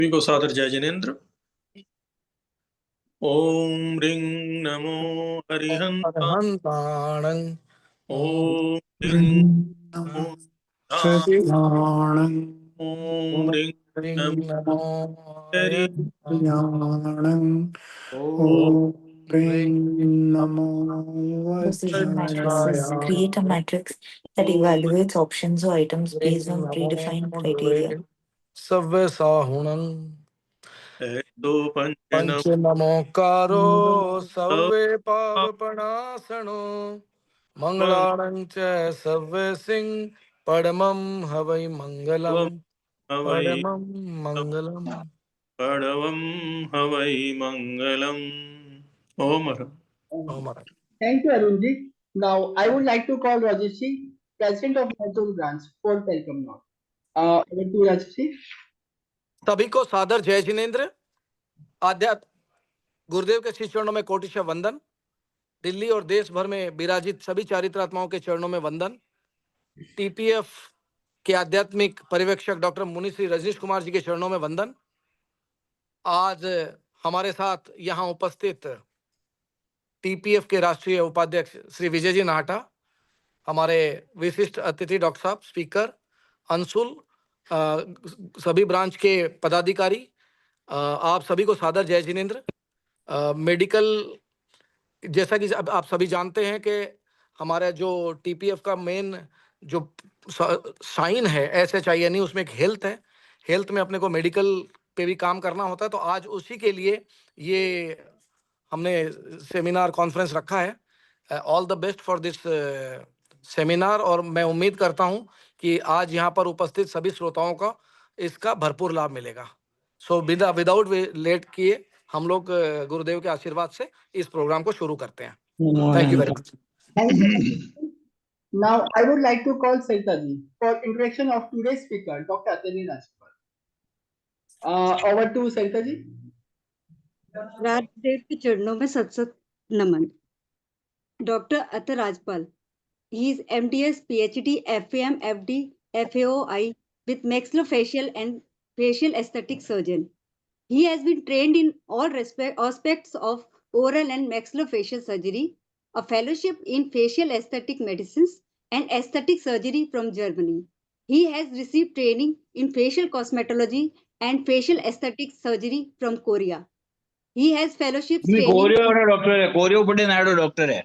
सभी को सादर जय जिनेन्द्र। ओम ring NaMo हरिहंताणं। Om ring NaMo सतिवाणं। Om ring NaMo हरिहंताणं। Om NaMo Decision matrices create a matrix that evaluates options or items based on predefined criteria. सव्य साहुणं दो पंच नमोकारो सव्य पावपणासनो मंगलाणं च सव्य सिंह परमं हवै मंगलम् परमं मंगलम् पड़वम हवै मंगलम। ओम Thank you, Arunji. Now, I would like to call Rajesh, President of Mysore Branch, for welcome now. Over to Rajesh. सभी को सादर जय जिनेन्द्र। आध्यात्म गुरुदेव के श्री चरणों में कोटिशः वंदन। दिल्ली और देश भर में विराजित सभी चारित्रात्माओं के चरणों में वंदन। टीपीएफ के आध्यात्मिक पर्यवेक्षक डॉक्टर मुनि श्री रजनीश कुमार जी के चरणों में वंदन। आज हमारे साथ यहाँ उपस्थित टीपीएफ के राष्ट्रीय उपाध्यक्ष श्री विजय जी नाहटा, हमारे विशिष्ट अतिथि डॉक्टर साहब, स्पीकर, अंशुल, सभी ब्रांच के पदाधिकारी, आप सभी को सादर जय जिनेन्द्र। मेडिकल, जैसा कि आप सभी जानते हैं कि हमारा जो टीपीएफ का मेन जो साइन है SHINE, उसमें एक हेल्थ है। हेल्थ में अपने को मेडिकल पे भी काम करना होता है, तो आज उसी के लिए ये हमने सेमिनार कॉन्फ्रेंस रखा है। All the best for this seminar, और मैं उम्मीद करता हूं कि आज यहाँ पर उपस्थित सभी श्रोताओं का इसका भरपूर लाभ मिलेगा। सो विदाउट लेट किए हम लोग गुरुदेव के आशीर्वाद से इस प्रोग्राम को शुरू करते हैं। Thank you very much. Thank you. Now, I would like to call Saitaji for introduction of today's speaker, Dr. Athreya Rajagopal. Over to Saitaji. Rajdev के चरणों में सत सत नमन। Doctor Athar Rajpal, he is MDS, PhD, FAM, FD, FAOI with maxillofacial and facial aesthetic surgeon. He has been trained in all aspects of oral and maxillofacial surgery, a fellowship in facial aesthetic medicines and aesthetic surgery from Germany. He has received training in facial cosmetology and facial aesthetic surgery from Korea. He has fellowships training. Doctor है, chorio पटे Naidu doctor है।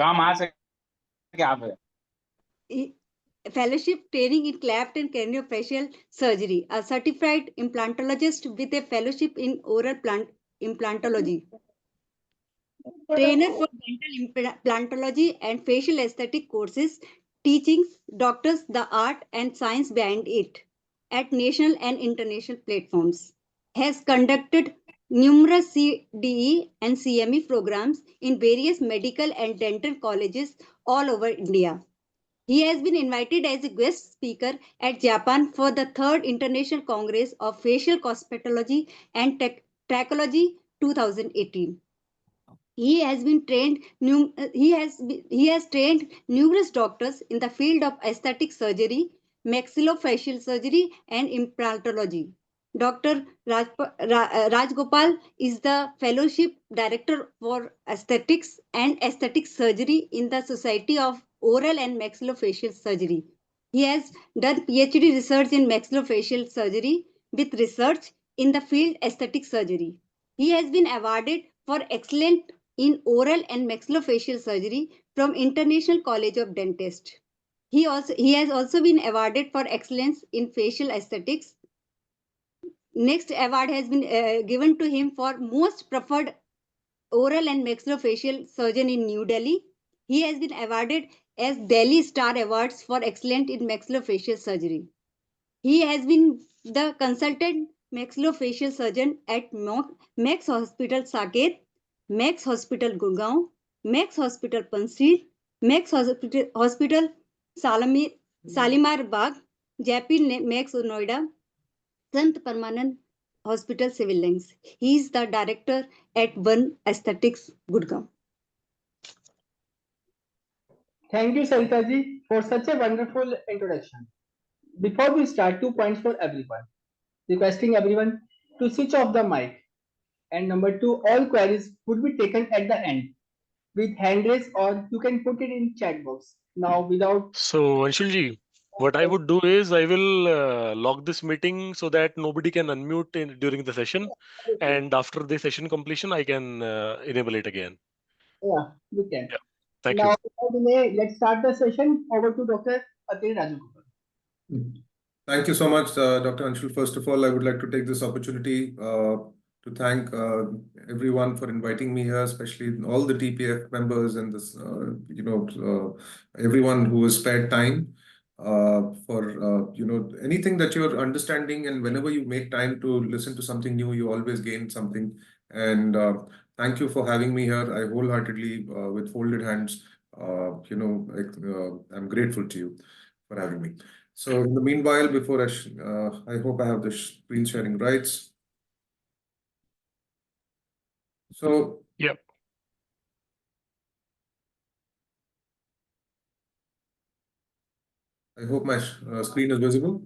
काम आ सके आप है। Fellowship training in cleft and craniofacial surgery, a certified implantologist with a fellowship in oral implantology, trainer for dental implantology and facial aesthetic courses, teaching doctors the art and science behind it at national and international platforms. Has conducted numerous CDE and CME programs in various medical and dental colleges all over India. He has been invited as a guest speaker at Japan for the 3rd International Congress of Facial Cosmetology and Trachology 2018. He has trained numerous doctors in the field of aesthetic surgery, maxillofacial surgery, and implantology. Dr. Rajagopal is the Fellowship Director for Aesthetics and Aesthetic Surgery in the Society of Oral and Maxillofacial Surgery. He has done PhD research in maxillofacial surgery with research in the field aesthetic surgery. He has been awarded for excellence in oral and maxillofacial surgery from International College of Dentists. He has also been awarded for excellence in facial aesthetics. Next award has been given to him for most preferred oral and maxillofacial surgeon in New Delhi. He has been awarded as Delhi Star Awards for excellence in maxillofacial surgery. He has been the consultant maxillofacial surgeon at Max Hospital Saket, Max Hospital Gurgaon, Max Hospital Panjshir, Max Hospital Shalimar Bagh, JP Max Noida, Sant Parmanand Hospital Civil Lines. He is the director at One Aesthetics Gurgaon. Thank you, Saitaji, for such a wonderful introduction. Before we start, 2 points for everyone. requesting everyone to switch off the mic. And number two, all queries would be taken at the end with hand raise, or you can put it in chat box. Now, without So, Anshulji, what I would do is I will log this meeting so that nobody can unmute during the session. And after the session completion, I can enable it again. yeah, we can. Yeah. Thank you. Now, without delay, let's start the session. Over to Dr. Athreya Rajagopal. Thank you so much, Dr. Anshul. First of all, I would like to take this opportunity to thank everyone for inviting me here, especially all the TPF members and this, everyone who has spared time for anything that you're understanding. And whenever you make time to listen to something new, you always gain something. And thank you for having me here. I wholeheartedly, with folded hands, I'm grateful to you for having me. So in the meanwhile, before I hope I have the screen sharing rights. So yeah, I hope my screen is visible.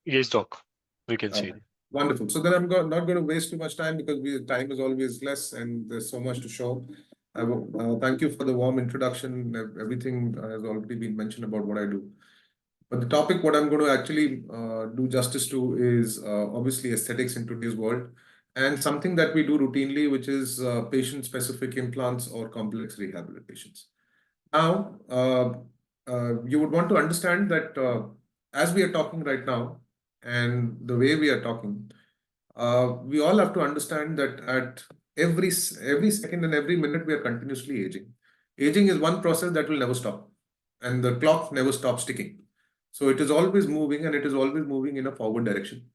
yes, doc, we can see Okay. it. Wonderful. So then I'm not going to waste too much time because time is always less and there's so much to show. I will, thank you for the warm introduction. Everything has already been mentioned about what I do. But the topic, what I'm going to actually do justice to is obviously aesthetics in today's world and something that we do routinely, which is patient-specific implants or complex rehabilitations. Now, you would want to understand that as we are talking right now and the way we are talking, we all have to understand that at every second and every minute, we are continuously aging. Aging is one process that will never stop, and the clock never stops ticking. So it is always moving, and it is always moving in a forward direction.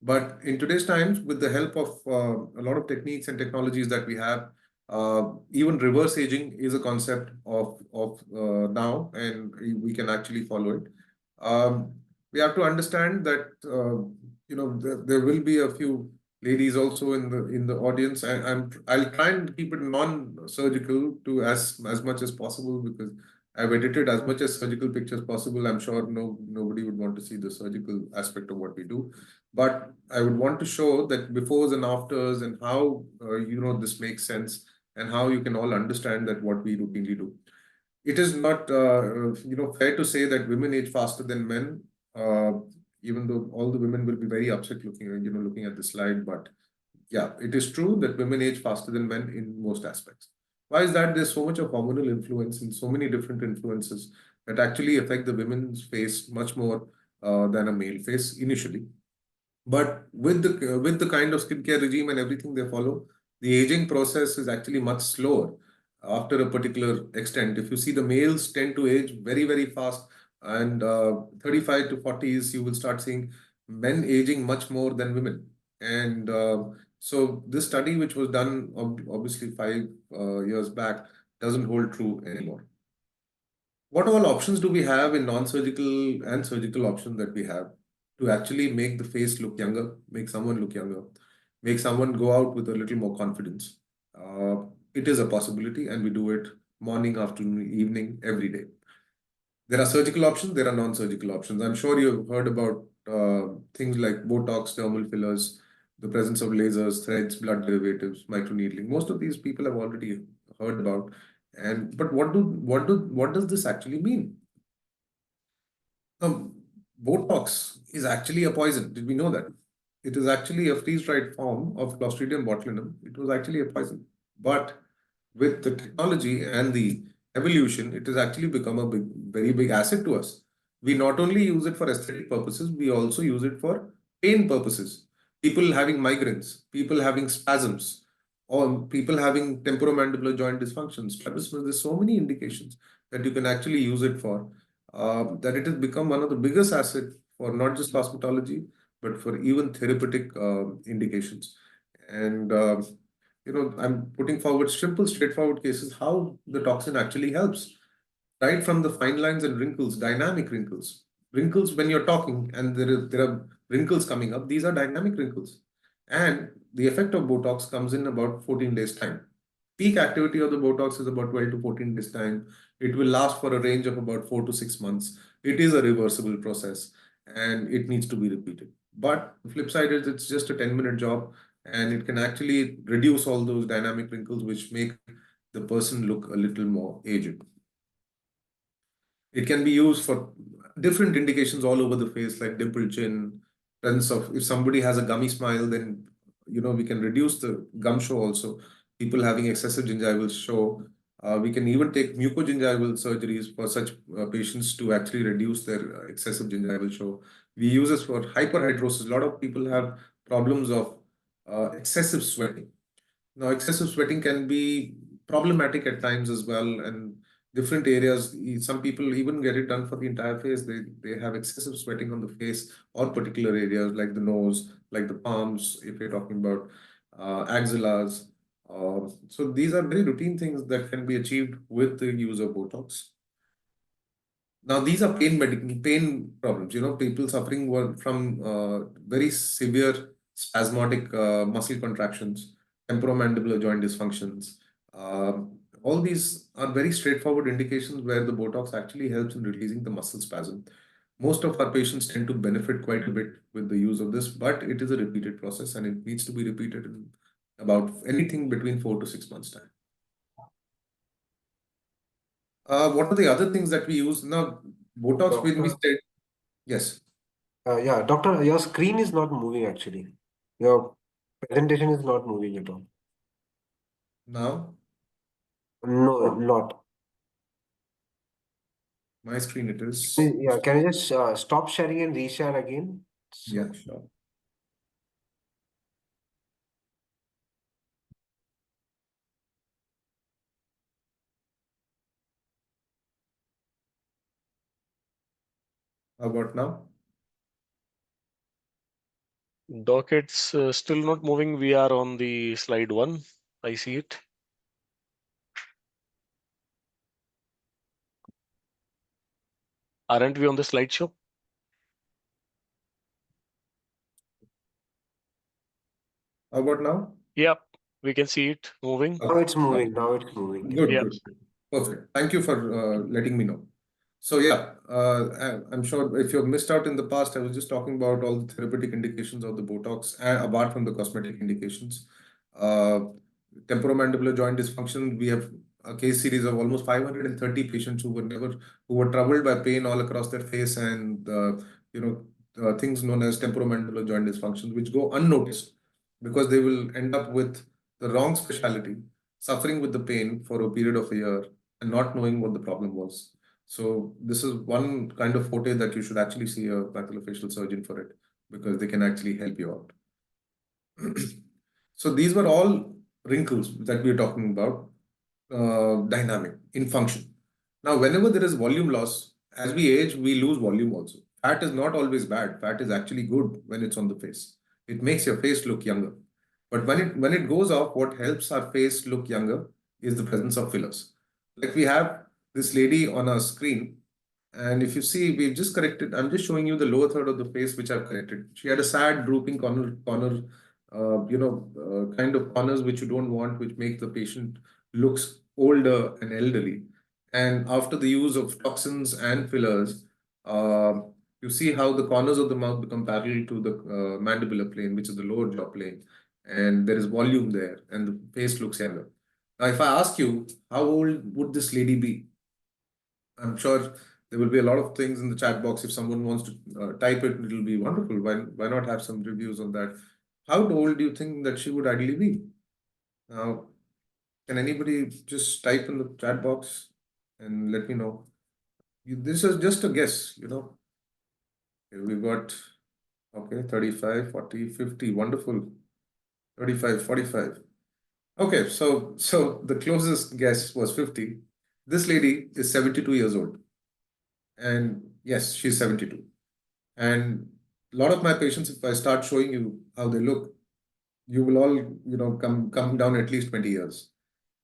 But in today's times, with the help of a lot of techniques and technologies that we have, even reverse aging is a concept of now, and we can actually follow it. We have to understand that there will be a few ladies also in the audience. I'll try and keep it non-surgical to as much as possible because I've edited as much as surgical pictures possible. I'm sure nobody would want to see the surgical aspect of what we do, but I would want to show that befores and afters and how this makes sense and how you can all understand that what we routinely do. It is not fair to say that women age faster than men, even though all the women will be very upset looking at the slide. But yeah, it is true that women age faster than men in most aspects. Why is that? There's so much of hormonal influence and so many different influences that actually affect the women's face much more than a male face initially. But with the kind of skincare regime and everything they follow, the aging process is actually much slower after a particular extent. If you see, the males tend to age very, very fast, and 35 to 40s, you will start seeing men aging much more than women. And so this study, which was done obviously 5 years back, doesn't hold true anymore. What all options do we have in non-surgical and surgical options that we have to actually make the face look younger, make someone look younger, make someone go out with a little more confidence? It is a possibility, and we do it morning, afternoon, evening, every day. There are surgical options, there are non-surgical options. I'm sure you've heard about things like Botox, dermal fillers, the presence of lasers, threads, blood derivatives, microneedling. Most of these people have already heard about. But what does this actually mean? Botox is actually a poison. Did we know that? It is actually a freeze-dried form of Clostridium botulinum. It was actually a poison. But with the technology and the evolution, it has actually become a very big asset to us. We not only use it for aesthetic purposes, we also use it for pain purposes. People having migraines, people having spasms, or people having temporomandibular joint dysfunctions, strabismus. There's so many indications that you can actually use it for, that it has become one of the biggest assets for not just cosmetology, but for even therapeutic indications. And I'm putting forward simple, straightforward cases how the toxin actually helps. Right from the fine lines and wrinkles, dynamic wrinkles. Wrinkles when you're talking and there are wrinkles coming up, these are dynamic wrinkles. And the effect of Botox comes in about 14 days time. Peak activity of the Botox is about 12 to 14 days time. It will last for a range of about 4 to 6 months. It is a reversible process and it needs to be repeated. But the flip side is it's just a 10-minute job, and it can actually reduce all those dynamic wrinkles which make the person look a little more aged. It can be used for different indications all over the face, like dimple chin, presence of, if somebody has a gummy smile, then we can reduce the gum show also. People having excessive gingival show. We can even take mucogingival surgeries for such patients to actually reduce their excessive gingival show. We use this for hyperhidrosis. A lot of people have problems of excessive sweating. Now, excessive sweating can be problematic at times as well, and different areas. Some people even get it done for the entire face. They have excessive sweating on the face or particular areas like the nose, like the palms, if you're talking about axillas. So these are very routine things that can be achieved with the use of Botox. Now, these are pain problems. People suffering from very severe spasmodic muscle contractions, temporomandibular joint dysfunctions. All these are very straightforward indications where the Botox actually helps in releasing the muscle spasm. Most of our patients tend to benefit quite a bit with the use of this, but it is a repeated process and it needs to be repeated in about anything between 4 to 6 months' time. What are the other things that we use? Now, Botox, when we said, yes. Yeah, doctor, your screen is not moving actually. Your presentation is not moving at all. Now, No, not. my screen it is. Yeah, can you just stop sharing and reshare again? So, Yeah, sure. How about now? Doc, it's still not moving. We are on the slide 1. I see it. Aren't we on the slideshow? How about now? Yep, we can see it moving. now it's moving. Now it's moving. Good, Yeah. good. Perfect. Thank you for letting me know. So yeah, I'm sure if you've missed out in the past, I was just talking about all the therapeutic indications of the Botox, apart from the cosmetic indications. Uh, Temporomandibular joint dysfunction, we have a case series of almost 530 patients who were troubled by pain all across their face, and things known as temporomandibular joint dysfunctions, which go unnoticed because they will end up with the wrong specialty, suffering with the pain for a period of a year and not knowing what the problem was. So this is one kind of forte that you should actually see a maxillofacial surgeon for it, because they can actually help you out. So these were all wrinkles that we are talking about, dynamic in function. Now, whenever there is volume loss, as we age, we lose volume also. Fat is not always bad. Fat is actually good when it's on the face. It makes your face look younger. But when it goes off, what helps our face look younger is the presence of fillers. Like we have this lady on our screen, and if you see, we've just corrected. I'm just showing you the lower third of the face, which I've corrected. She had a sad, drooping corner, kind of corners which you don't want, which make the patient looks older and elderly. And after the use of toxins and fillers, uh, you see how the corners of the mouth become parallel to the mandibular plane, which is the lower jaw plane, and there is volume there, and the face looks younger. Now, if I ask you, how old would this lady be? I'm sure there will be a lot of things in the chat box. If someone wants to type it, it'll be wonderful. Why not have some reviews on that? How old do you think that she would ideally be? Now, can anybody just type in the chat box and let me know? This is just a guess, Here we've got, okay, 35, 40, 50. Wonderful. 35, 45. Okay, so the closest guess was 50. This lady is 72 years old. And yes, she's 72. And a lot of my patients, if I start showing you how they look, you will all, come down at least 20 years.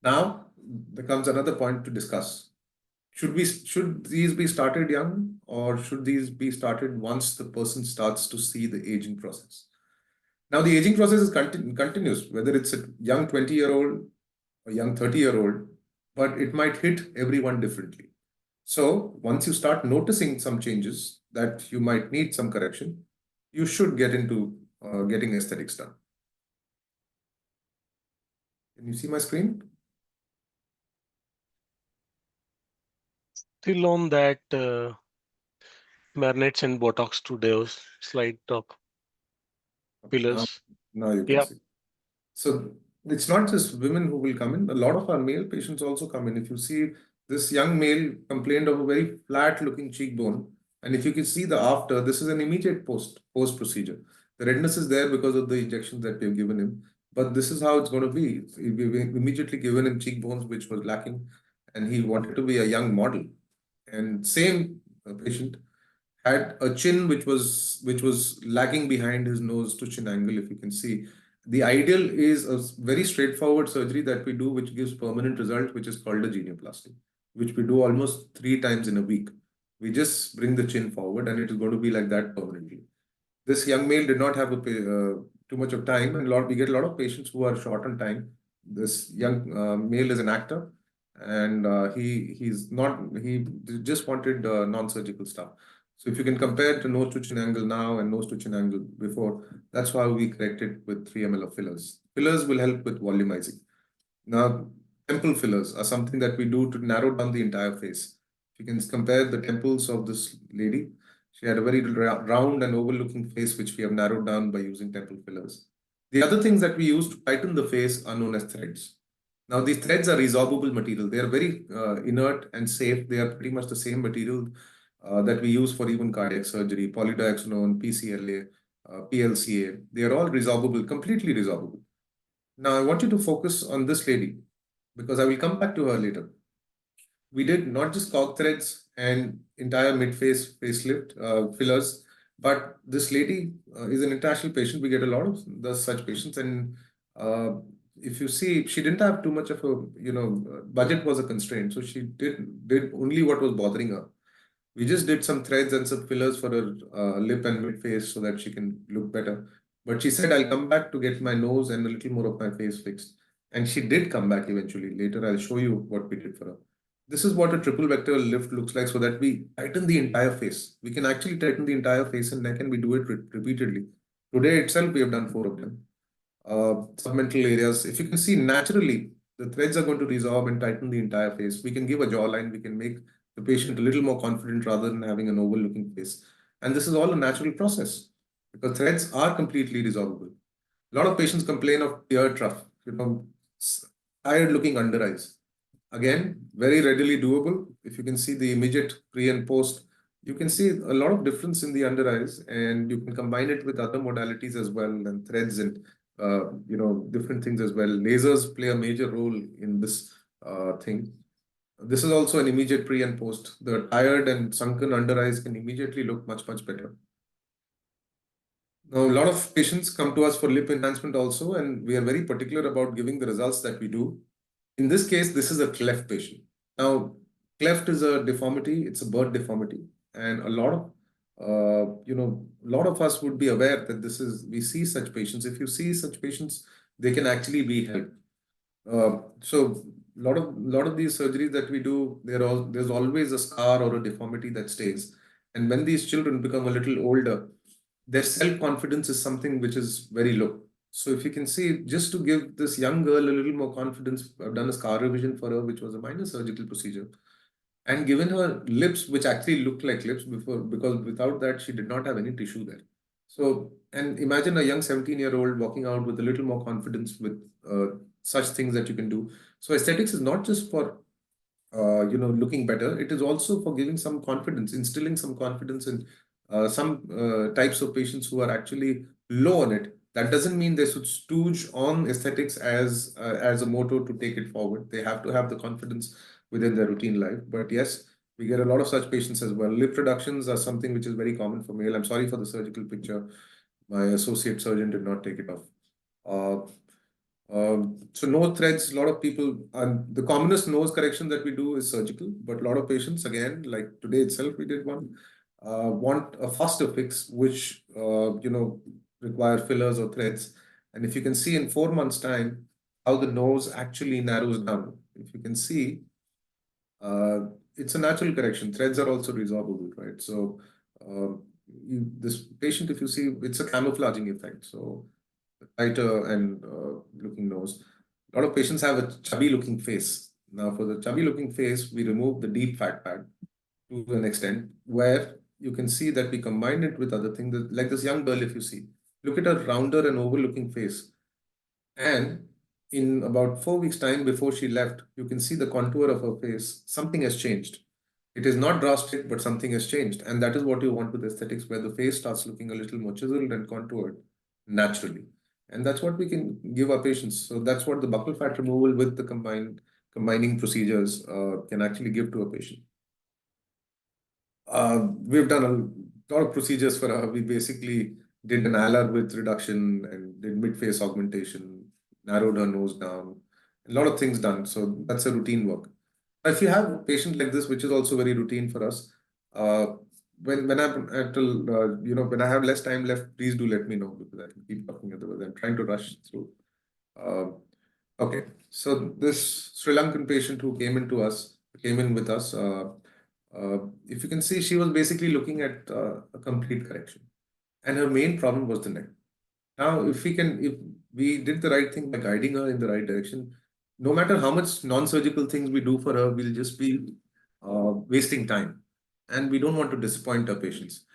Now, there comes another point to discuss. Should these be started young, or should these be started once the person starts to see the aging process? Now, the aging process is continuous, whether it's a young 20-year-old or young 30-year-old, but it might hit everyone differently. So once you start noticing some changes that you might need some correction, you should get into getting aesthetics done. Can you see my screen? Still on that marinates and Botox to Deos slide top Now, fillers. now you can Yeah. see. So it's not just women who will come in. A lot of our male patients also come in. If you see, this young male complained of a very flat looking cheekbone. And if you can see the after, this is an immediate post procedure. The redness is there because of the injections that we have given him. But this is how it's going to be. We've immediately given him cheekbones, which was lacking, and he wanted to be a young model. And same patient had a chin which was lagging behind his nose to chin angle. If you can see, the ideal is a very straightforward surgery that we do, which gives permanent result, which is called a genioplasty, which we do almost 3 times in a week. We just bring the chin forward, and it is going to be like that permanently. This young male did not have too much of time, and we get a lot of patients who are short on time. This young male is an actor, and he just wanted non-surgical stuff. So if you can compare the nose to chin angle now and nose to chin angle before, that's why we corrected with 3 ml of fillers. Fillers will help with volumizing. Now, temple fillers are something that we do to narrow down the entire face. If you can compare the temples of this lady, she had a very round and oval looking face, which we have narrowed down by using temple fillers. The other things that we use to tighten the face are known as threads. Now, these threads are resorbable material. They are very inert and safe. They are pretty much the same material that we use for even cardiac surgery, polydioxanone, PCLA, PLCA. They are all resorbable, completely resorbable. Now, I want you to focus on this lady because I will come back to her later. We did not just cock threads and entire mid-face facelift fillers, but this lady is an international patient. We get a lot of such patients, and uh, if you see, she didn't have too much of a budget was a constraint, so she did only what was bothering her. We just did some threads and some fillers for her lip and mid face so that she can look better. But she said, I'll come back to get my nose and a little more of my face fixed. And she did come back eventually. Later, I'll show you what we did for her. This is what a triple vector lift looks like so that we tighten the entire face. We can actually tighten the entire face and neck, and we do it repeatedly. Today itself, we have done 4 of them. Submental areas. If you can see naturally, the threads are going to resorb and tighten the entire face. We can give a jawline. We can make the patient a little more confident rather than having an oval looking face. And this is all a natural process because threads are completely resorbable. A lot of patients complain of tear trough, tired looking under eyes. Again, very readily doable. If you can see the immediate pre and post, you can see a lot of difference in the under eyes, and you can combine it with other modalities as well, and threads and different things as well. Lasers play a major role in this thing. This is also an immediate pre and post. The tired and sunken under eyes can immediately look much, much better. Now, a lot of patients come to us for lip enhancement also, and we are very particular about giving the results that we do. In this case, this is a cleft patient. Now, cleft is a deformity, it's a birth deformity, and a lot of us would be aware that we see such patients. If you see such patients, they can actually be helped. So lot of these surgeries that we do, there's always a scar or a deformity that stays. And when these children become a little older, their self-confidence is something which is very low. So if you can see, just to give this young girl a little more confidence, I've done a scar revision for her, which was a minor surgical procedure, and given her lips, which actually looked like lips before, because without that, she did not have any tissue there. So, and imagine a young 17-year-old walking out with a little more confidence with such things that you can do. So aesthetics is not just for looking better. It is also for giving some confidence, instilling some confidence in some types of patients who are actually low on it. That doesn't mean they should stooge on aesthetics as a motto to take it forward. They have to have the confidence within their routine life. But yes, we get a lot of such patients as well. Lip reductions are something which is very common for male. I'm sorry for the surgical picture. My associate surgeon did not take it off. So nose threads, a lot of people, and the commonest nose correction that we do is surgical, but a lot of patients, again, like today itself, we did one, want a faster fix, which, require fillers or threads. And if you can see in 4 months' time, how the nose actually narrows down. If you can see, it's a natural correction. Threads are also resorbable, right? So, this patient, if you see, it's a camouflaging effect. So tighter and looking nose. A lot of patients have a chubby looking face. Now, for the chubby looking face, we remove the deep fat pad to an extent where you can see that we combine it with other things, like this young girl, if you see, look at her rounder and overlooking face. And in about 4 weeks' time before she left, you can see the contour of her face. Something has changed. It is not drastic, but something has changed. And that is what you want with aesthetics, where the face starts looking a little more chiseled and contoured naturally. And that's what we can give our patients. So that's what the buccal fat removal with the combining procedures can actually give to a patient. We've done a lot of procedures for her. We basically did an alar width reduction and did mid-face augmentation, narrowed her nose down, a lot of things done. So that's a routine work. If you have a patient like this, which is also very routine for us, when I'm at when I have less time left, please do let me know because I can keep talking otherwise. I'm trying to rush through. Okay, so this Sri Lankan patient who came in with us. If you can see, she was basically looking at a complete correction, and her main problem was the neck. Now, if we did the right thing by guiding her in the right direction, no matter how much non-surgical things we do for her, we'll just be wasting time, and we don't want to disappoint our patients.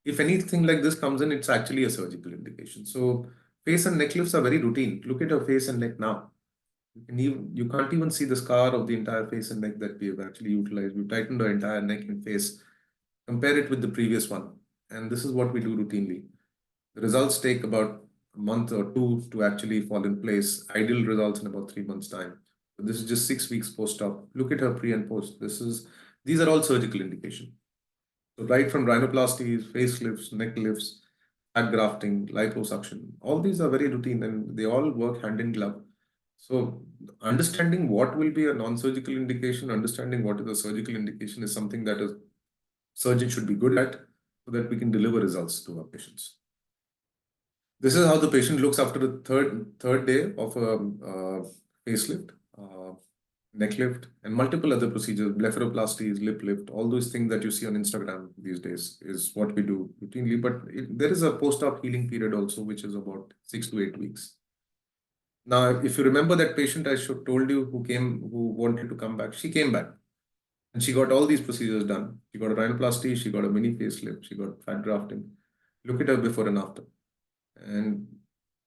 If anything like this comes in, it's actually a surgical indication. So, face and neck lifts are very routine. Look at her face and neck now. You can't even see the scar of the entire face and neck that we have actually utilized. We've tightened our entire neck and face. Compare it with the previous one. And this is what we do routinely. The results take about a month or two to actually fall in place. Ideal results in about 3 months' time. So this is just 6 weeks post-op. Look at her pre and post. These are all surgical indication. So right from rhinoplasties, facelifts, neck lifts, fat grafting, liposuction, all these are very routine and they all work hand in glove. So understanding what will be a non-surgical indication, understanding what is a surgical indication is something that a surgeon should be good at so that we can deliver results to our patients. This is how the patient looks after the third day of a facelift, neck lift, and multiple other procedures, blepharoplasties, lip lift, all those things that you see on Instagram these days is what we do routinely. But there is a post-op healing period also, which is about 6 to 8 weeks. Now, if you remember that patient I told you who wanted to come back, she came back and she got all these procedures done. She got a rhinoplasty, she got a mini facelift, she got fat grafting. Look at her before and after. And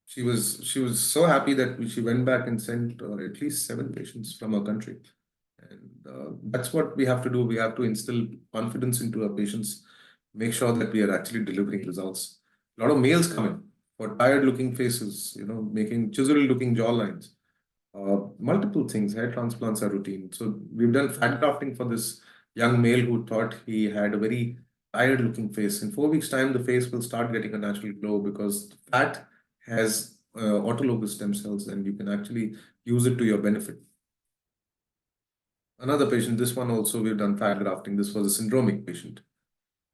she was so happy that she went back and sent at least 7 patients from her country. And that's what we have to do. We have to instill confidence into our patients, make sure that we are actually delivering results. A lot of males come in for tired looking faces, making chiseled looking jawlines. Multiple things. Hair transplants are routine. So we've done fat grafting for this young male who thought he had a very tired looking face. In 4 weeks' time, the face will start getting a natural glow because fat has autologous stem cells and you can actually use it to your benefit. Another patient, this one also we've done fat grafting. This was a syndromic patient.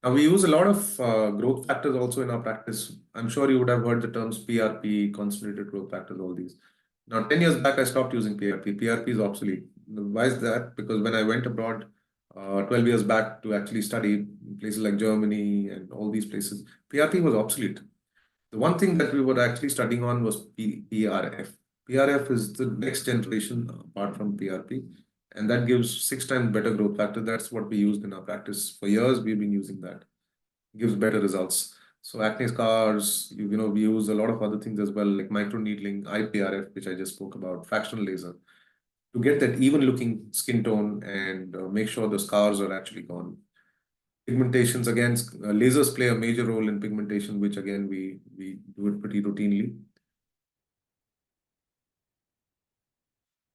Now we use a lot of growth factors also in our practice. I'm sure you would have heard the terms PRP, concentrated growth factors, all these. Now, 10 years back, I stopped using PRP. PRP is obsolete. Why is that? Because when I went abroad 12 years back to actually study in places like Germany and all these places, PRP was obsolete. The one thing that we were actually studying on was PRF. PRF is the next generation apart from PRP, and that gives 6 times better growth factor. That's what we used in our practice. For years, we've been using that. It gives better results. So acne scars, we use a lot of other things as well, like microneedling, IPRF, which I just spoke about, fractional laser, to get that even looking skin tone and make sure the scars are actually gone. Pigmentations, again, lasers play a major role in pigmentation, which again, we do it pretty routinely.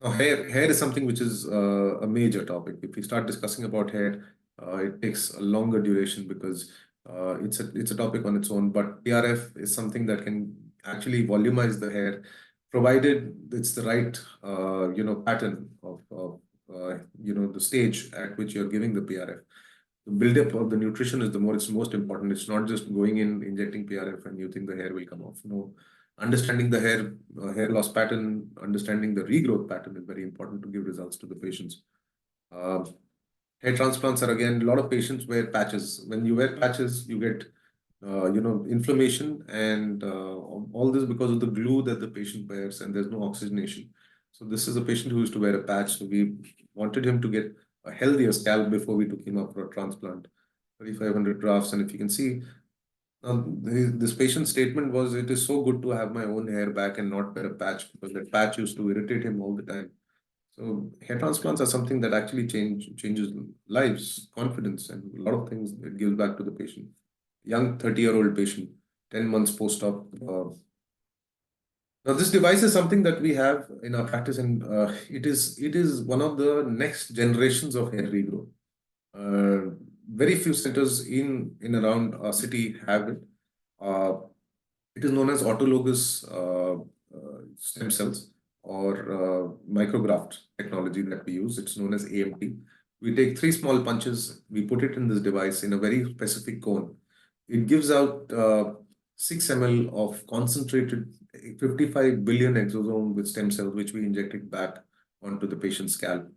Now, hair is something which is a major topic. If we start discussing about hair, it takes a longer duration because it's a topic on its own. But PRF is something that can actually volumize the hair, provided it's the right pattern of the stage at which you're giving the PRF. The buildup of the nutrition is most important. It's not just going in, injecting PRF, and you think the hair will come off. No, understanding the hair loss pattern, understanding the regrowth pattern is very important to give results to the patients. Hair transplants are, again, a lot of patients wear patches. When you wear patches, you get inflammation, and all this because of the glue that the patient wears, and there's no oxygenation. So this is a patient who used to wear a patch. So we wanted him to get a healthier scalp before we took him up for a transplant. 3,500 grafts, and if you can see, this patient's statement was, "It is so good to have my own hair back and not wear a patch because that patch used to irritate him all the time." So hair transplants are something that actually changes lives, confidence, and a lot of things it gives back to the patient. Young 30-year-old patient, 10 months post-op. Now this device is something that we have in our practice, and it is one of the next generations of hair regrowth. Very few centers in around our city have it. Uh, it is known as autologous stem cells, or micrograft technology that we use. It's known as AMT. We take 3 small punches, we put it in this device in a very specific cone. It gives out 6 ml of concentrated 55 billion exosome with stem cells, which we inject it back onto the patient's scalp.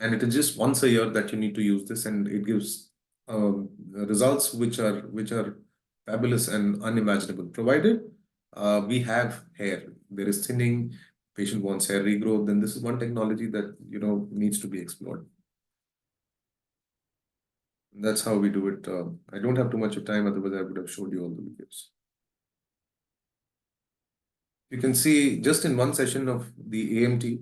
And it is just once a year that you need to use this, and it gives results which are fabulous and unimaginable, provided we have hair. There is thinning, patient wants hair regrowth, then this is one technology that needs to be explored. That's how we do it. I don't have too much of time, otherwise I would have showed you all the videos. You can see just in one session of the AMT,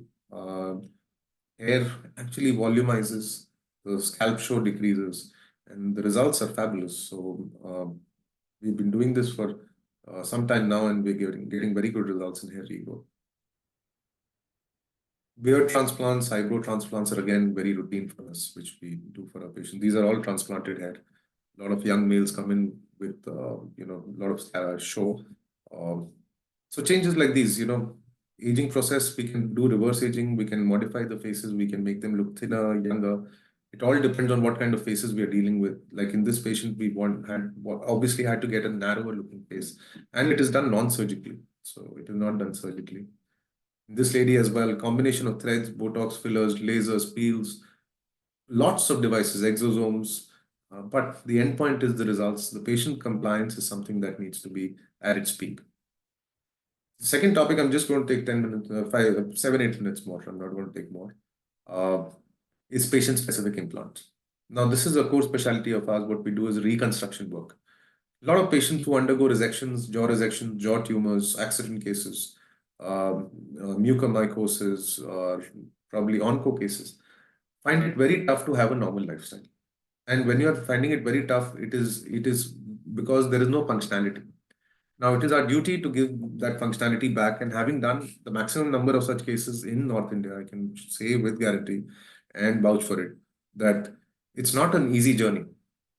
hair actually volumizes, the scalp show decreases, and the results are fabulous. So we've been doing this for some time now, and we're getting very good results in hair regrowth. Beard transplants, eyebrow transplants are again very routine for us, which we do for our patients. These are all transplanted hair. A lot of young males come in with a lot of show. So changes like these, aging process, we can do reverse aging, we can modify the faces, we can make them look thinner, younger. It all depends on what kind of faces we are dealing with. Like in this patient, obviously had to get a narrower looking face, and it is done non-surgically. So it is not done surgically. This lady as well, combination of threads, Botox fillers, lasers, peels, lots of devices, exosomes, but the endpoint is the results. The patient compliance is something that needs to be at its peak. The second topic, I'm just going to take 10 minutes, 7, 8 minutes more. I'm not going to take more. Is patient-specific implants. Now, this is a core specialty of ours. What we do is reconstruction work. A lot of patients who undergo resections, jaw tumors, accident cases, mucormycosis, or probably onco cases, find it very tough to have a normal lifestyle. And when you are finding it very tough, it is because there is no functionality. Now, it is our duty to give that functionality back, and having done the maximum number of such cases in North India, I can say with guarantee and vouch for it, that it's not an easy journey,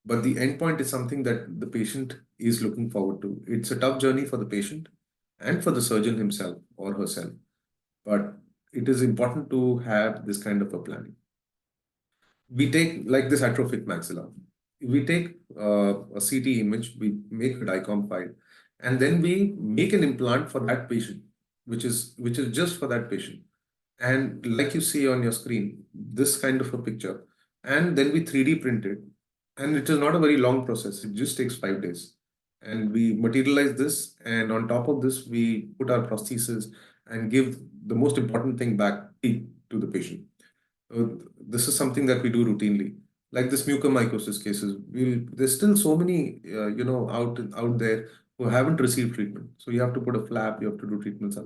but the endpoint is something that the patient is looking forward to. It's a tough journey for the patient and for the surgeon himself or herself, but it is important to have this kind of a planning. We take like this atrophic maxilla. We take a CT image, we make a DICOM file, and then we make an implant for that patient, which is just for that patient. And like you see on your screen, this kind of a picture, and then we 3D print it. And it is not a very long process. It just takes 5 days. And we materialize this, and on top of this, we put our prosthesis and give the most important thing back to the patient. This is something that we do routinely. Like this mucormycosis cases, there's still so many, out there who haven't received treatment. So you have to put a flap, you have to do treatments.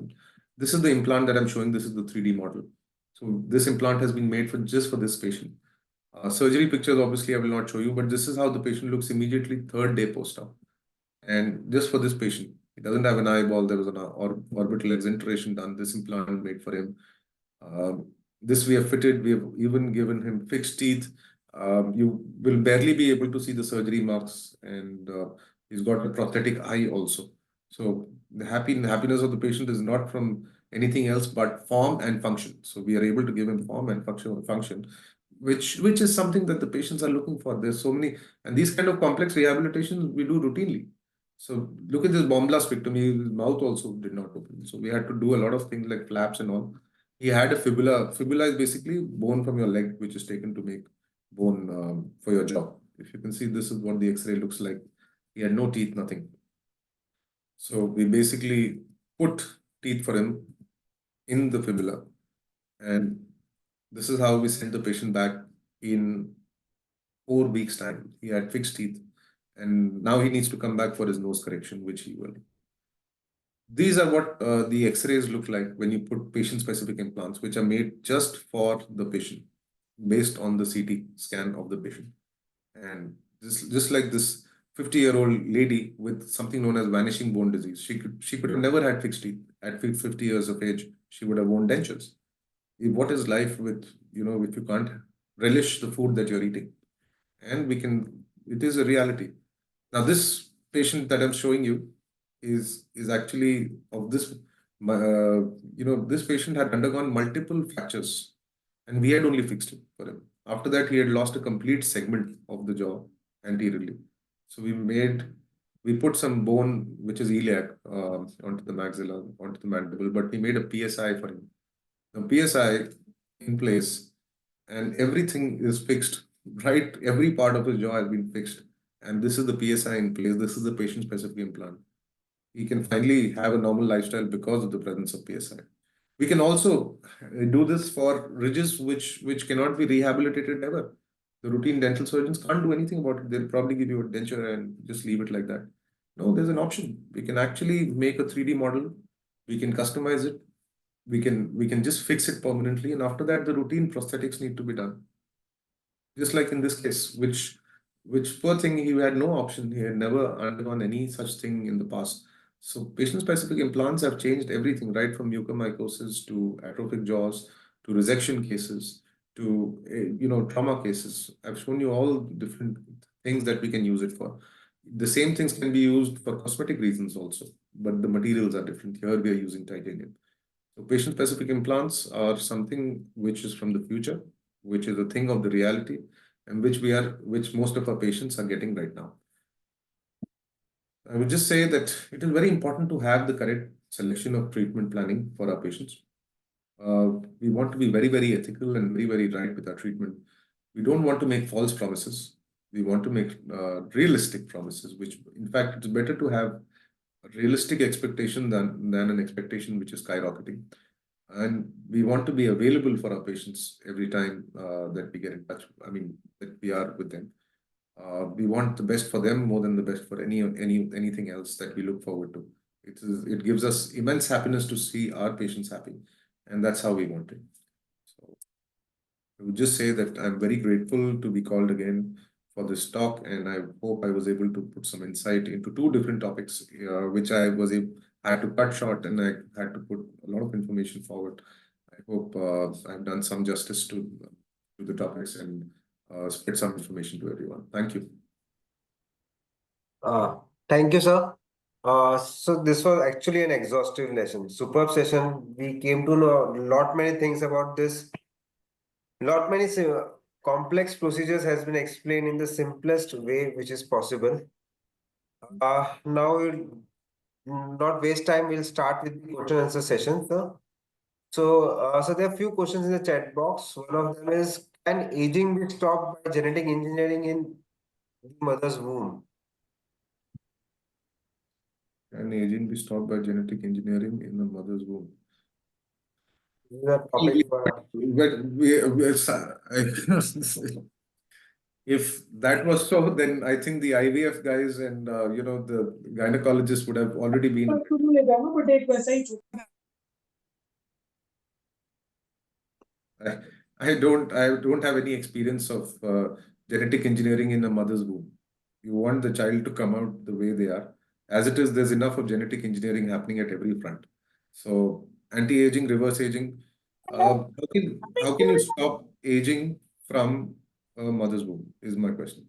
This is the implant that I'm showing. This is the 3D model. So this implant has been made just for this patient. Surgery pictures, obviously, I will not show you, but this is how the patient looks immediately 3rd day post-op. And just for this patient, he doesn't have an eyeball. There was an orbital exenteration done. This implant made for him. This we have fitted. We have even given him fixed teeth. You will barely be able to see the surgery marks, and he's got a prosthetic eye also. So the happiness of the patient is not from anything else but form and function. So we are able to give him form and function, which is something that the patients are looking for. There's so many, and these kind of complex rehabilitations we do routinely. So look at this bomb blastectomy. His mouth also did not open. So we had to do a lot of things like flaps and all. He had a fibula. Fibula is basically bone from your leg, which is taken to make bone for your jaw. If you can see, this is what the X-ray looks like. He had no teeth, nothing. So we basically put teeth for him in the fibula, and this is how we sent the patient back in 4 weeks' time. He had fixed teeth, and now he needs to come back for his nose correction, which he will. These are what the X-rays look like when you put patient-specific implants, which are made just for the patient, based on the CT scan of the patient. And just like this 50-year-old lady with something known as vanishing bone disease, she could have never had fixed teeth at 50 years of age. She would have worn dentures. What is life with, if you can't relish the food that you're eating? And it is a reality. Now, this patient that I'm showing you is actually of this, this patient had undergone multiple fractures, and we had only fixed it for him. After that, he had lost a complete segment of the jaw anteriorly. So we put some bone, which is iliac, onto the maxilla, onto the mandible, but we made a PSI for him. The PSI in place, and everything is fixed, right? Every part of his jaw has been fixed. And this is the PSI in place. This is the patient-specific implant. He can finally have a normal lifestyle because of the presence of PSI. We can also do this for ridges which cannot be rehabilitated ever. The routine dental surgeons can't do anything about it. They'll probably give you a denture and just leave it like that. No, there's an option. We can actually make a 3D model. We can customize it. We can just fix it permanently, and after that, the routine prosthetics need to be done. Just like in this case, which poor thing, he had no option. He had never undergone any such thing in the past. So patient-specific implants have changed everything, right from mucormycosis to atrophic jaws to resection cases to trauma cases. I've shown you all different things that we can use it for. The same things can be used for cosmetic reasons also, but the materials are different. Here we are using titanium. So patient-specific implants are something which is from the future, which is a thing of the reality, and which most of our patients are getting right now. I would just say that it is very important to have the correct selection of treatment planning for our patients. We want to be very, very ethical and very, very right with our treatment. We don't want to make false promises. We want to make realistic promises, which in fact, it's better to have a realistic expectation than an expectation which is skyrocketing. And we want to be available for our patients every time that we get in touch. I mean, that we are with them. We want the best for them more than the best for anything else that we look forward to. It gives us immense happiness to see our patients happy, and that's how we want it. So I would just say that I'm very grateful to be called again for this talk, and I hope I was able to put some insight into two different topics, which I had to cut short, and I had to put a lot of information forward. I hope I've done some justice to the topics and spread some information to everyone. Thank you. Thank you, sir. So this was actually an exhaustive lesson, superb session. We came to know a lot many things about this. Lot many complex procedures has been explained in the simplest way which is possible. Now we'll not waste time. We'll start with the question and answer session, sir. So there are few questions in the chat box. One of them is, can aging be stopped by genetic engineering in the mother's womb? Can aging be stopped by genetic engineering in the mother's womb? This is a topic if that was so, then I think the IVF guys and the gynecologists would have already been. I don't have any experience of genetic engineering in a mother's womb. You want the child to come out the way they are. As it is, there's enough of genetic engineering happening at every front. So anti-aging, reverse aging. How can you stop aging from a mother's womb is my question.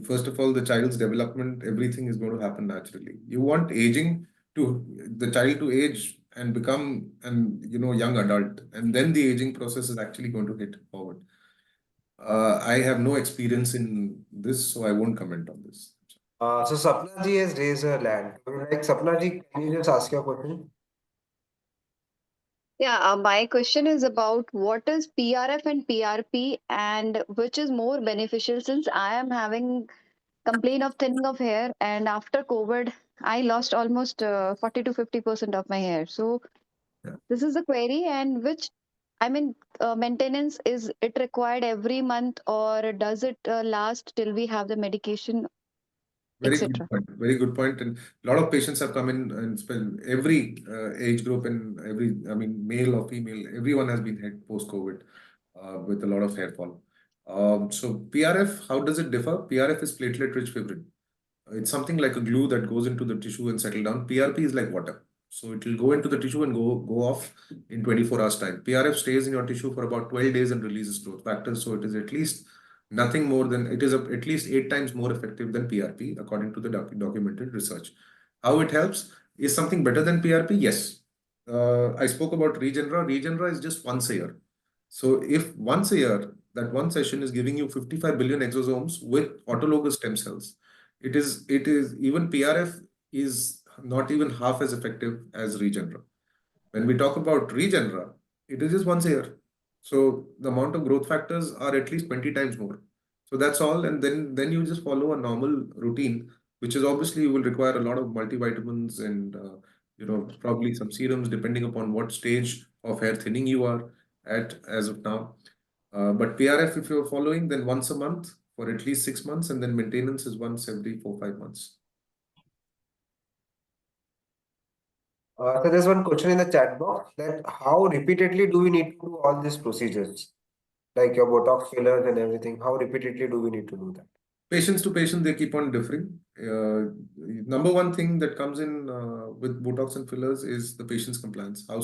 First of all, the child's development, everything is going to happen naturally. You want the child to age and become an young adult, and then the aging process is actually going to hit forward. I have no experience in this, so I won't comment on this. So Sapna ji has raised her hand. Like Sapna ji, can you just ask your question? Yeah, my question is about what is PRF and PRP and which is more beneficial, since I am having complain of thinning of hair, and after COVID, I lost almost 40 to 50% of my hair. So Yeah. this is a query, and which I mean, maintenance is it required every month, or does it last till we have the medication, Very good etc.? point. Very good point. And a lot of patients have come in and spent every age group and every, I mean, male or female, everyone has been hit post-COVID with a lot of hair fall. So PRF, how does it differ? PRF is platelet-rich fibrin. It's something like a glue that goes into the tissue and settle down. PRP is like water. So it will go into the tissue and go off in 24 hours time. PRF stays in your tissue for about 12 days and releases growth factors. So it is at least nothing more than, it is at least 8 times more effective than PRP according to the documented research. How it helps is something better than PRP? Yes. I spoke about Regenera. Regenera is just once a year. So if once a year, that one session is giving you 55 billion exosomes with autologous stem cells, it is even PRF is not even half as effective as Regenera. When we talk about Regenera, it is just once a year. So the amount of growth factors are at least 20 times more. So that's all. And then you just follow a normal routine, which is obviously you will require a lot of multivitamins and probably some serums depending upon what stage of hair thinning you are at as of now. But PRF, if you're following, then once a month for at least 6 months, and then maintenance is once every 4 5 months. So there's one question in the chat box that how repeatedly do we need to do all these procedures, like your Botox fillers and everything? How repeatedly do we need to do that? Patients to patient, they keep on differing. Number one thing that comes in with Botox and fillers is the patient's compliance. How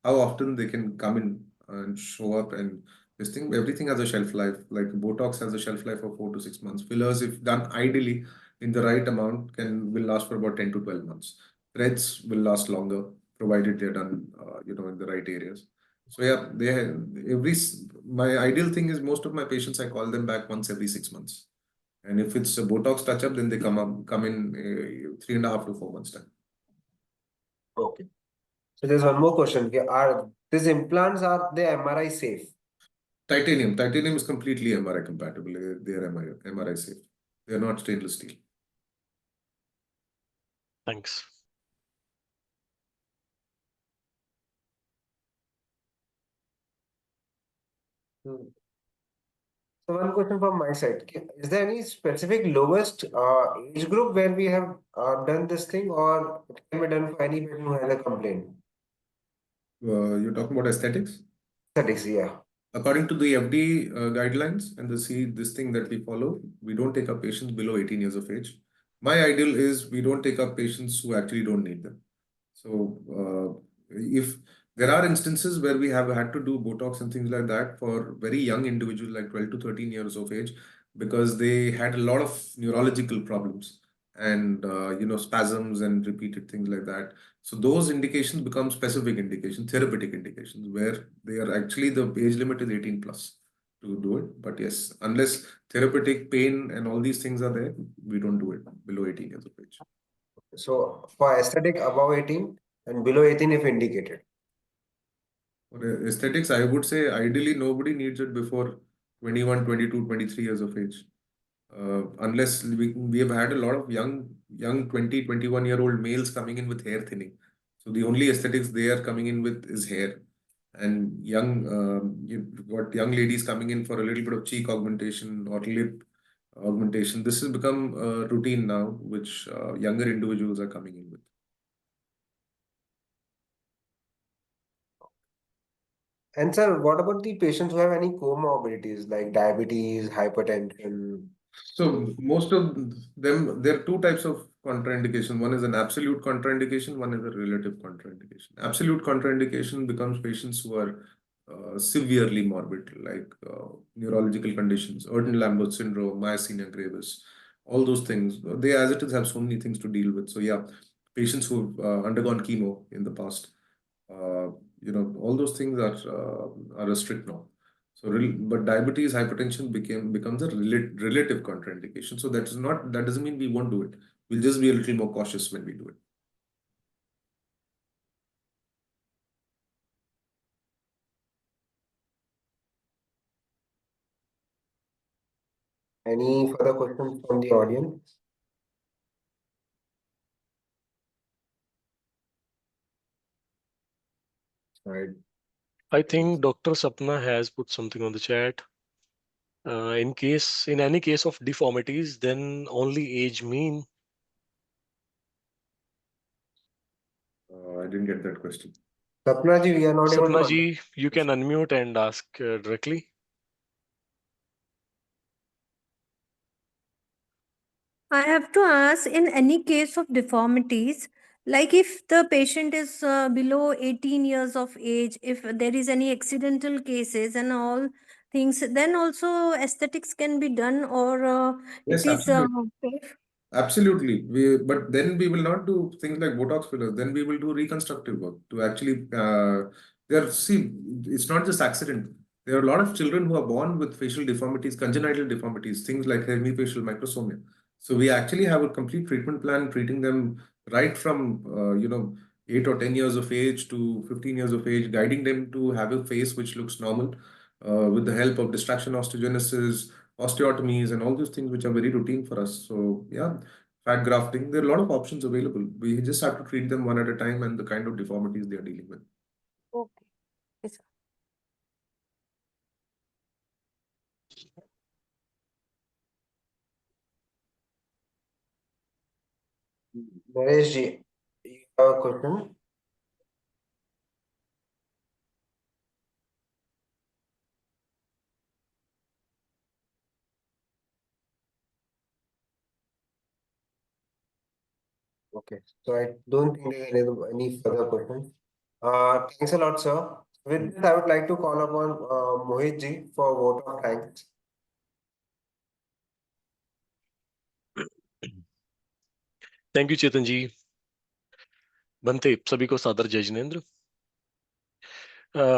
often they can come in and show up, and this thing, everything has a shelf life. Like Botox has a shelf life of 4 to 6 months. Fillers, if done ideally in the right amount, will last for about 10 to 12 months. Threads will last longer, provided they're done, in the right areas. So yeah, my ideal thing is most of my patients, I call them back once every 6 months. And if it's a Botox touch-up, then they come in 3.5 to 4 months time. Okay. So there's one more question. Are these implants, are they MRI safe? Titanium is completely MRI compatible. They are MRI safe. They are not stainless steel. Thanks. Hmm. So one question from my side. Is there any specific lowest age group where we have done this thing, or it can be done for any patient who has a complaint? You're talking about aesthetics? Aesthetics, yeah. According to the FD guidelines and this thing that we follow, we don't take up patients below 18 years of age. My ideal is we don't take up patients who actually don't need them. So if there are instances where we have had to do Botox and things like that for very young individuals, like 12 to 13 years of age, because they had a lot of neurological problems and spasms and repeated things like that. So those indications become specific indications, therapeutic indications, where they are actually the age limit is 18 plus to do it. But yes, unless therapeutic pain and all these things are there, we don't do it below 18 years of age. So for aesthetic above 18 and below 18 if indicated. For aesthetics, I would say ideally nobody needs it before 21, 22, 23 years of age. Unless we have had a lot of young 20, 21-year-old males coming in with hair thinning. So the only aesthetics they are coming in with is hair. And you've got young ladies coming in for a little bit of cheek augmentation or lip augmentation. This has become a routine now, which younger individuals are coming in with. And sir, what about the patients who have any comorbidities like diabetes, hypertension? So most of them, there are two types of contraindication. One is an absolute contraindication, one is a relative contraindication. Absolute contraindication becomes patients who are severely morbid, like neurological conditions, Erdmann-Lambert syndrome, myasthenia gravis, all those things. They, as it is, have so many things to deal with. So yeah, patients who've undergone chemo in the past, uh, all those things are a strict now. So, but diabetes, hypertension becomes a relative contraindication. So that doesn't mean we won't do it. We'll just be a little more cautious when we do it. Any further questions from the audience? Right. I think Dr. Sapna has put something on the chat. In any case of deformities, then only age mean. I didn't get that question. Sapna ji, we are not able to Sapna understand. ji, you can unmute and ask directly. I have to ask, in any case of deformities, like if the patient is below 18 years of age, if there is any accidental cases and all things, then also aesthetics can be done, or it Yes, is absolutely. safe? Absolutely. But then we will not do things like Botox fillers. Then we will do reconstructive work to actually, see, it's not just accident. There are a lot of children who are born with facial deformities, congenital deformities, things like hemifacial microsomia. So we actually have a complete treatment plan treating them right from, 8 or 10 years of age to 15 years of age, guiding them to have a face which looks normal, with the help of distraction osteogenesis, osteotomies, and all those things which are very routine for us. So yeah, fat grafting, there are a lot of options available. We just have to treat them one at a time and the kind of deformities they are dealing with. Okay. Yes. Naresh ji, you have a question? Okay, so I don't think there are any further questions. Thanks a lot, sir. With this, I would like to call upon Mohit ji for a vote of thanks. Thank you, Chetan ji. Bante, sabhi ko सादर जय Jinendra.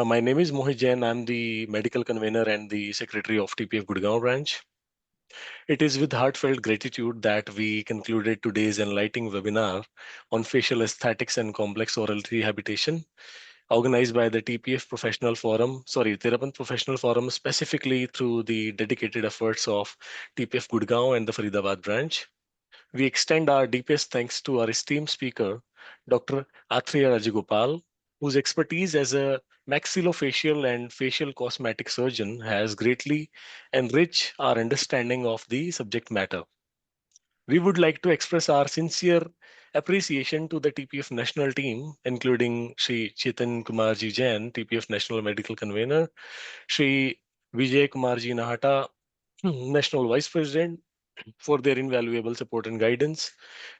My name is Mohit Jain. I'm the medical convener and the secretary of TPF Gurgaon branch. It is with heartfelt gratitude that we concluded today's enlightening webinar on facial aesthetics and complex oral rehabilitation, organized by the Terapanth Professional Forum, specifically through the dedicated efforts of TPF Gurgaon and the Faridabad branch. We extend our deepest thanks to our esteemed speaker, Dr. Athreya Rajagopal, whose expertise as a maxillofacial and facial cosmetic surgeon has greatly enriched our understanding of the subject matter. We would like to express our sincere appreciation to the TPF national team, including Shri Chetan Kumarji Jain, TPF National Medical Convener, Shri Vijay Kumarji Nahata, National Vice President, for their invaluable support and guidance.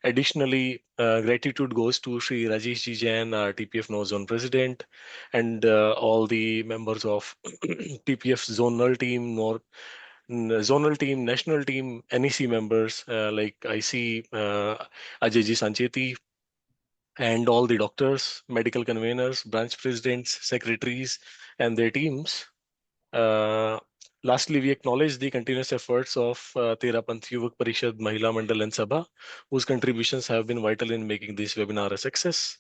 Additionally, gratitude goes to Sri Rajesh Ji Jain, our TPF No Zone President, and all the members of TPF Zonal Team, Zonal Team, National Team, NEC members, like I see Ajay Ji Sancheti, and all the doctors, medical conveners, branch presidents, secretaries, and their teams. Uh, Lastly, we acknowledge the continuous efforts of Terapanth Yuvak Parishad, Mahila Mandal, and Sabha, whose contributions have been vital in making this webinar a success.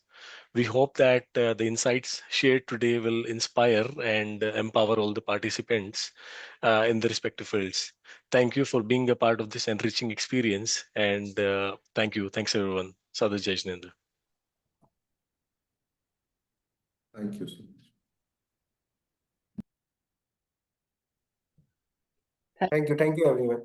We hope that the insights shared today will inspire and empower all the participants in the respective fields. Thank you for being a part of this enriching experience, and thank you. Thanks, everyone. Sadhu Jai Jinendra. Thank you so much. Thank you, everyone.